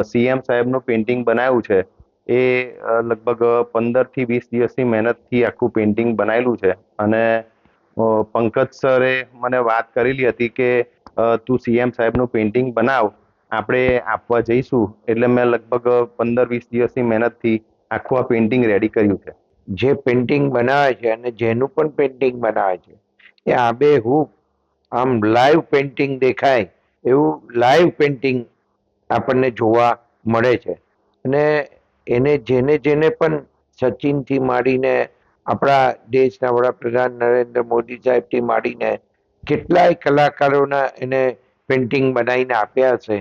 CM સાહેબનું painting બનાવ્યું છે એ લગભગ 15 થી 20 દિવસની મહેનતથી આખું પેઇન્ટિંગ બનાવેલું છે. અને પંકજ સરે મને વાત કરેલી હતી કે તું સીએમ સાહેબનું પેઇન્ટિંગ બનાવ, આપણે આપવા જઈશું. એટલે મેં લગભગ 15-20 દિવસની મહેનતથી આખું આ પેઇન્ટિંગ રેડી કર્યું છે. જે પેઇન્ટિંગ બનાવે છે અને જેનું પણ પેઇન્ટિંગ બનાવે છે એ આબેહૂબ આમ લાઈવ પેઇન્ટિંગ દેખાય એવું લાઈવ પેઇન્ટિંગ આપણને જોવા મળે છે. અને એને જેને જેને પણ સચિનથી માંડીને આપણા દેશના વડાપ્રધાન નરેન્દ્ર મોદી સાહેબથી માંડીને કેટલાય કલાકારોના એને પેઇન્ટિંગ બનાવીને આપ્યા હશે.